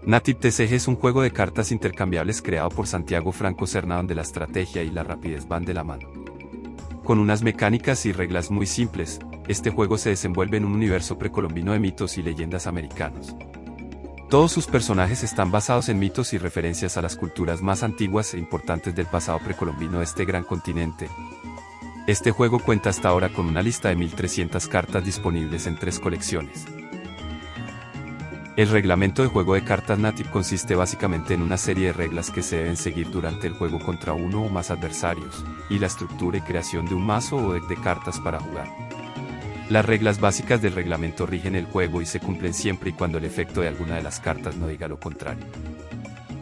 Native TCG es un juego de cartas intercambiables creado por Santiago Franco Serna donde la estrategia y la rapidez van de la mano. Con unas mecánicas y reglas muy simples, este juego se desenvuelve en un universo precolombino de mitos y leyendas americanos. Todos sus personajes están basados en mitos y referencias a las culturas más antiguas e importantes del pasado precolombino de este gran continente. Este juego cuenta hasta ahora con una lista de 1300 cartas disponibles en 3 colecciones. El reglamento de juego de cartas Native consiste básicamente en una serie de reglas que se deben seguir durante el juego contra uno o más adversarios, y la estructura y creación de un mazo o deck de cartas para jugar. Las reglas básicas del reglamento rigen el juego y se cumplen siempre y cuando el efecto de alguna de las cartas no diga lo contrario.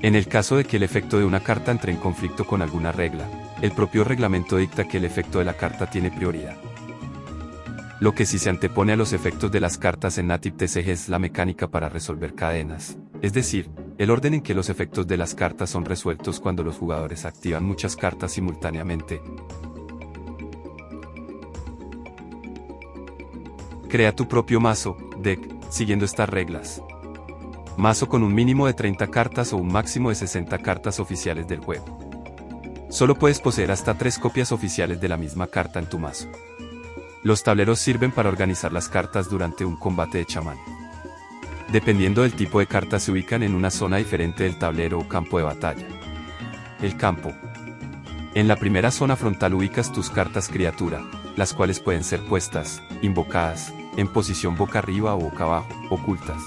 En el caso de que el efecto de una carta entre en conflicto con alguna regla, el propio reglamento dicta que el efecto de la carta tiene prioridad. Lo que sí se antepone a los efectos de las cartas en Native TCG es la mecánica para resolver cadenas, es decir, el orden en que los efectos de las cartas son resueltos cuando los jugadores activan muchas cartas simultáneamente. Crea tu propio mazo, deck, siguiendo estas reglas. Mazo con un mínimo de 30 cartas o un máximo de 60 cartas oficiales del juego. Solo puedes poseer hasta 3 copias oficiales de la misma carta en tu mazo. Los tableros sirven para organizar las cartas durante un combate de chamán. Dependiendo del tipo de cartas se ubican en una zona diferente del tablero o campo de batalla. El campo. En la primera zona frontal ubicas tus cartas criatura, las cuales pueden ser puestas, invocadas, en posición boca arriba o boca abajo, ocultas.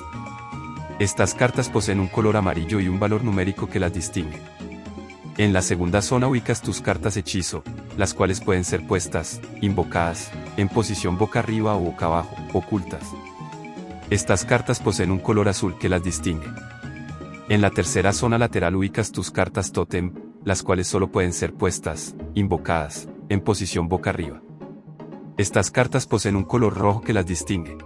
Estas cartas poseen un color amarillo y un valor numérico que las distingue. En la segunda zona ubicas tus cartas hechizo, las cuales pueden ser puestas, invocadas, en posición boca arriba o boca abajo, ocultas. Estas cartas poseen un color azul que las distingue. En la tercera zona lateral ubicas tus cartas tótem, las cuales solo pueden ser puestas, invocadas, en posición boca arriba. Estas cartas poseen un color rojo que las distingue.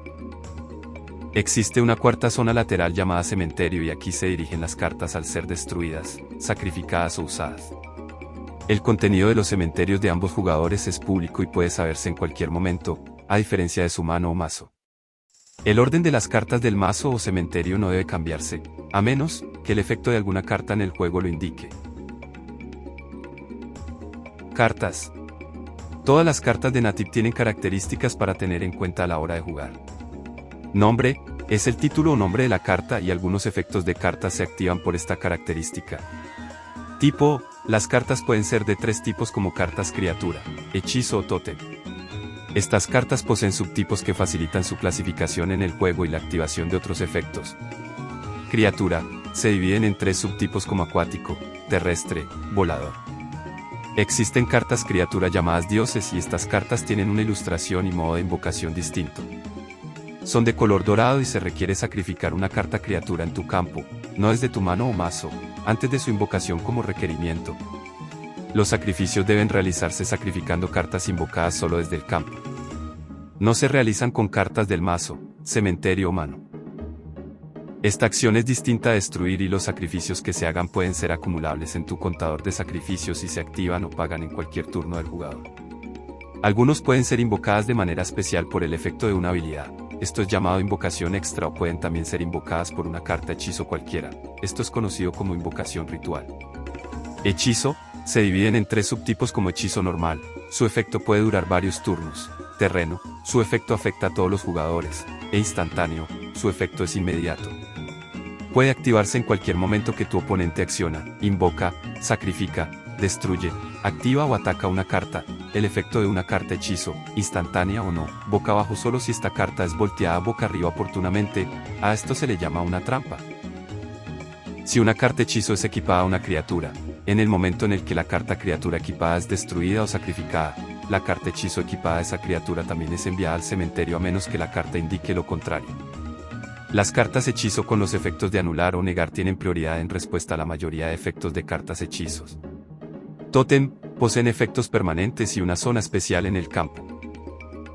Existe una cuarta zona lateral llamada cementerio y aquí se dirigen las cartas al ser destruidas, sacrificadas o usadas. El contenido de los cementerios de ambos jugadores es público y puede saberse en cualquier momento, a diferencia de su mano o mazo. El orden de las cartas del mazo o cementerio no debe cambiarse, a menos que el efecto de alguna carta en el juego lo indique. Cartas. Todas las cartas de Native tienen características para tener en cuenta a la hora de jugar. Nombre, es el título o nombre de la carta y algunos efectos de cartas se activan por esta característica. Tipo, las cartas pueden ser de 3 tipos como cartas criatura, hechizo o tótem. Estas cartas poseen subtipos que facilitan su clasificación en el juego y la activación de otros efectos. Criatura, se dividen en 3 subtipos como acuático, terrestre, volador. Existen cartas criatura llamadas dioses y estas cartas tienen una ilustración y modo de invocación distinto. Son de color dorado y se requiere sacrificar una carta criatura en tu campo, no desde tu mano o mazo, antes de su invocación como requerimiento. Los sacrificios deben realizarse sacrificando cartas invocadas solo desde el campo. No se realizan con cartas del mazo, cementerio o mano. Esta acción es distinta a destruir y los sacrificios que se hagan pueden ser acumulables en tu contador de sacrificios y se activan o pagan en cualquier turno del jugador. Algunos pueden ser invocadas de manera especial por el efecto de una habilidad. Esto es llamado invocación extra o pueden también ser invocadas por una carta hechizo cualquiera. Esto es conocido como invocación ritual. Hechizo, se dividen en 3 subtipos como hechizo normal, su efecto puede durar varios turnos. Terreno, su efecto afecta a todos los jugadores. E instantáneo, su efecto es inmediato. Puede activarse en cualquier momento que tu oponente acciona, invoca, sacrifica, destruye, activa o ataca una carta. El efecto de una carta hechizo, instantánea o no, boca abajo solo si esta carta es volteada boca arriba oportunamente, a esto se le llama una trampa. Si una carta hechizo es equipada a una criatura, en el momento en el que la carta criatura equipada es destruida o sacrificada, la carta hechizo equipada a esa criatura también es enviada al cementerio a menos que la carta indique lo contrario. Las cartas hechizo con los efectos de anular o negar tienen prioridad en respuesta a la mayoría de efectos de cartas hechizos. Tótem, poseen efectos permanentes y una zona especial en el campo.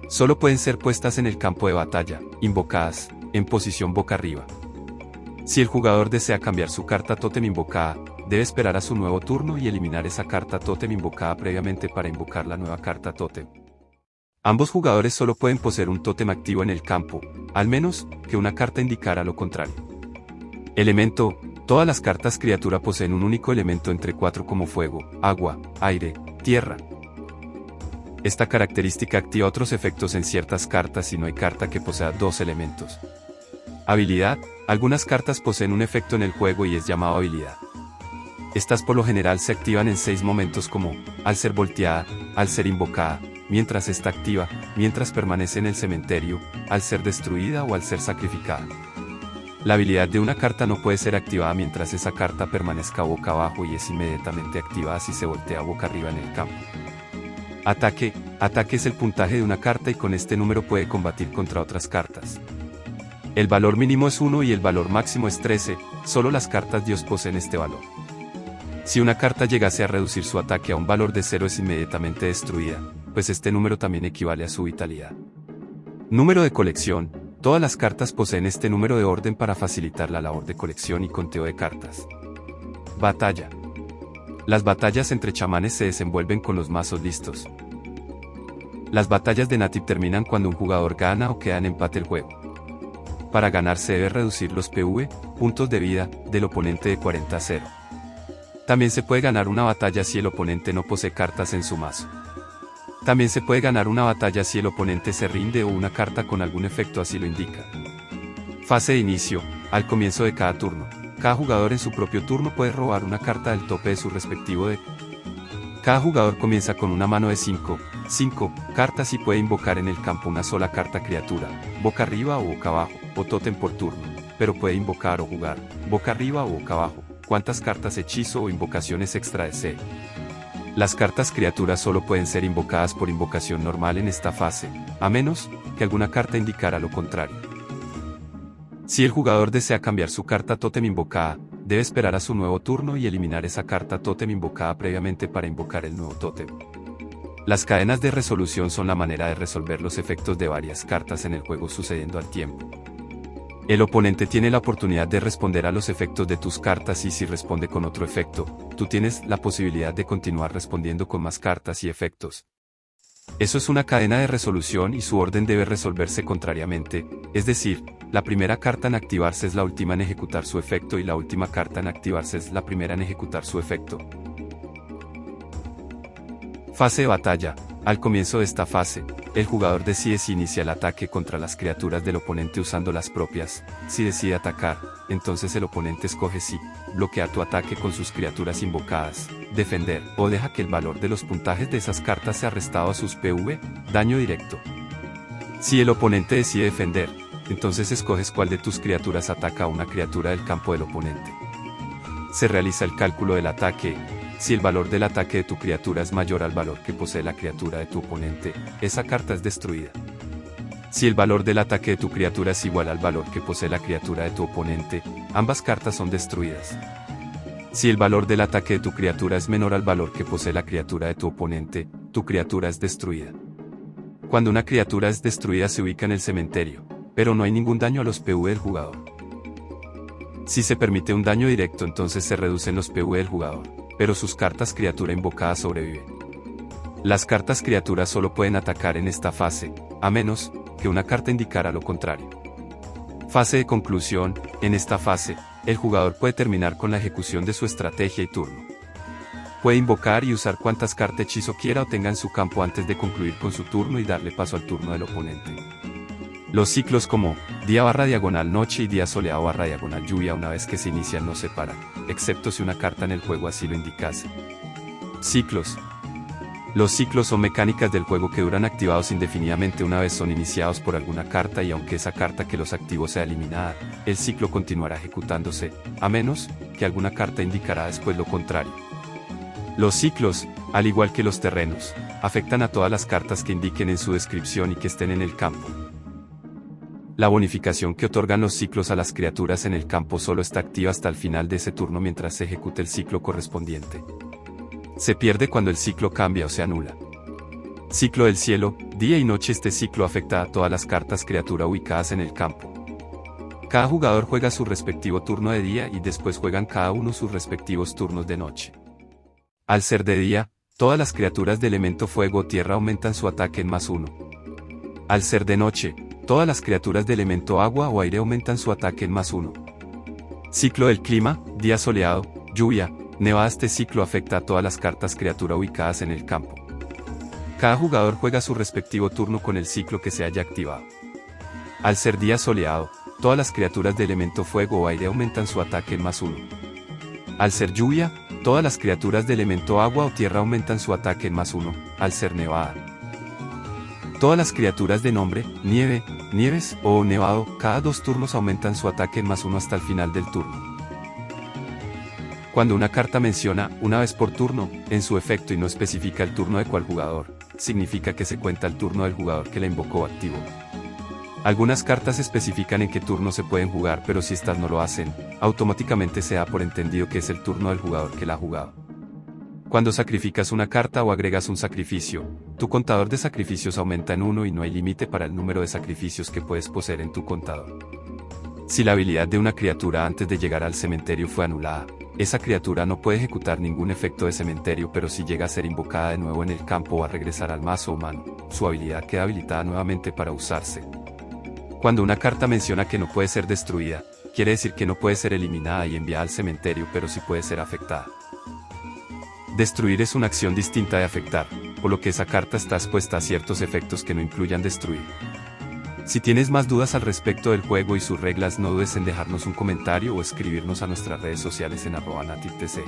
Solo pueden ser puestas en el campo de batalla, invocadas, en posición boca arriba. Si el jugador desea cambiar su carta tótem invocada, debe esperar a su nuevo turno y eliminar esa carta tótem invocada previamente para invocar la nueva carta tótem. Ambos jugadores solo pueden poseer un tótem activo en el campo, al menos que una carta indicara lo contrario. Elemento. Todas las cartas criatura poseen un único elemento entre 4 como fuego, agua, aire, tierra. Esta característica activa otros efectos en ciertas cartas y no hay carta que posea 2 elementos. Habilidad. Algunas cartas poseen un efecto en el juego y es llamado habilidad. Estas por lo general se activan en 6 momentos como, al ser volteada, al ser invocada, mientras está activa, mientras permanece en el cementerio, al ser destruida o al ser sacrificada. La habilidad de una carta no puede ser activada mientras esa carta permanezca boca abajo y es inmediatamente activada si se voltea boca arriba en el campo. Ataque. Ataque es el puntaje de una carta y con este número puede combatir contra otras cartas. El valor mínimo es 1 y el valor máximo es 13, solo las cartas Dios poseen este valor. Si una carta llegase a reducir su ataque a un valor de 0 es inmediatamente destruida, pues este número también equivale a su vitalidad. Número de colección. Todas las cartas poseen este número de orden para facilitar la labor de colección y conteo de cartas. Batalla. Las batallas entre chamanes se desenvuelven con los mazos listos. Las batallas de Natip terminan cuando un jugador gana o queda en empate el juego. Para ganar se debe reducir los PV, puntos de vida, del oponente de 40 a 0. También se puede ganar una batalla si el oponente no posee cartas en su mazo. También se puede ganar una batalla si el oponente se rinde o una carta con algún efecto así lo indica. Fase de inicio. Al comienzo de cada turno, cada jugador en su propio turno puede robar una carta del tope de su respectivo deck. Cada jugador comienza con una mano de 5 cartas y puede invocar en el campo una sola carta criatura, boca arriba o boca abajo, o tótem por turno, pero puede invocar o jugar, boca arriba o boca abajo, cuantas cartas hechizo o invocaciones extra desee. Las cartas criaturas solo pueden ser invocadas por invocación normal en esta fase, a menos que alguna carta indicara lo contrario. Si el jugador desea cambiar su carta tótem invocada, debe esperar a su nuevo turno y eliminar esa carta tótem invocada previamente para invocar el nuevo tótem. Las cadenas de resolución son la manera de resolver los efectos de varias cartas en el juego sucediendo al tiempo. El oponente tiene la oportunidad de responder a los efectos de tus cartas y si responde con otro efecto, tú tienes la posibilidad de continuar respondiendo con más cartas y efectos. Eso es una cadena de resolución y su orden debe resolverse contrariamente, es decir, la primera carta en activarse es la última en ejecutar su efecto y la última carta en activarse es la primera en ejecutar su efecto. Fase de batalla. Al comienzo de esta fase, el jugador decide si inicia el ataque contra las criaturas del oponente usando las propias. Si decide atacar, entonces el oponente escoge si bloquea tu ataque con sus criaturas invocadas, defender, o deja que el valor de los puntajes de esas cartas sea restado a sus PV, daño directo. Si el oponente decide defender, entonces escoges cuál de tus criaturas ataca a una criatura del campo del oponente. Se realiza el cálculo del ataque. Si el valor del ataque de tu criatura es mayor al valor que posee la criatura de tu oponente, esa carta es destruida. Si el valor del ataque de tu criatura es igual al valor que posee la criatura de tu oponente, ambas cartas son destruidas. Si el valor del ataque de tu criatura es menor al valor que posee la criatura de tu oponente, tu criatura es destruida. Cuando una criatura es destruida se ubica en el cementerio, pero no hay ningún daño a los PV del jugador. Si se permite un daño directo entonces se reducen los PV del jugador, pero sus cartas criatura invocada sobreviven. Las cartas criaturas solo pueden atacar en esta fase, a menos que una carta indicara lo contrario. Fase de conclusión. En esta fase, el jugador puede terminar con la ejecución de su estrategia y turno. Puede invocar y usar cuantas cartas hechizo quiera o tenga en su campo antes de concluir con su turno y darle paso al turno del oponente. Los ciclos como día/noche y día soleado/lluvia una vez que se inician no se paran, excepto si una carta en el juego así lo indicase. Ciclos. Los ciclos son mecánicas del juego que duran activados indefinidamente una vez son iniciados por alguna carta y aunque esa carta que los activó sea eliminada, el ciclo continuará ejecutándose, a menos que alguna carta indicará después lo contrario. Los ciclos, al igual que los terrenos, afectan a todas las cartas que indiquen en su descripción y que estén en el campo. La bonificación que otorgan los ciclos a las criaturas en el campo solo está activa hasta el final de ese turno mientras se ejecute el ciclo correspondiente. Se pierde cuando el ciclo cambia o se anula. Ciclo del cielo, día y noche. Este ciclo afecta a todas las cartas criatura ubicadas en el campo. Cada jugador juega su respectivo turno de día y después juegan cada uno sus respectivos turnos de noche. Al ser de día, todas las criaturas de elemento fuego o tierra aumentan su ataque en +1. Al ser de noche, todas las criaturas de elemento agua o aire aumentan su ataque en +1. Ciclo del clima, día soleado, lluvia, nevada. Este ciclo afecta a todas las cartas criatura ubicadas en el campo. Cada jugador juega su respectivo turno con el ciclo que se haya activado. Al ser día soleado, todas las criaturas de elemento fuego o aire aumentan su ataque en +1. Al ser lluvia, todas las criaturas de elemento agua o tierra aumentan su ataque en +1, al ser nevada. Todas las criaturas de nombre, nieve, nieves o nevado, cada 2 turnos aumentan su ataque en +1 hasta el final del turno. Cuando una carta menciona una vez por turno, en su efecto y no especifica el turno de cuál jugador, significa que se cuenta el turno del jugador que la invocó activo. Algunas cartas especifican en qué turno se pueden jugar, pero si estas no lo hacen, automáticamente se da por entendido que es el turno del jugador que la ha jugado. Cuando sacrificas una carta o agregas un sacrificio, tu contador de sacrificios aumenta en 1 y no hay límite para el número de sacrificios que puedes poseer en tu contador. Si la habilidad de una criatura antes de llegar al cementerio fue anulada, esa criatura no puede ejecutar ningún efecto de cementerio, pero si llega a ser invocada de nuevo en el campo o a regresar al mazo o mano, su habilidad queda habilitada nuevamente para usarse. Cuando una carta menciona que no puede ser destruida, quiere decir que no puede ser eliminada y enviada al cementerio, pero sí puede ser afectada. Destruir es una acción distinta de afectar, por lo que esa carta está expuesta a ciertos efectos que no incluyan destruir. Si tienes más dudas al respecto del juego y sus reglas, no dudes en dejarnos un comentario o escribirnos a nuestras redes sociales en @nativtc.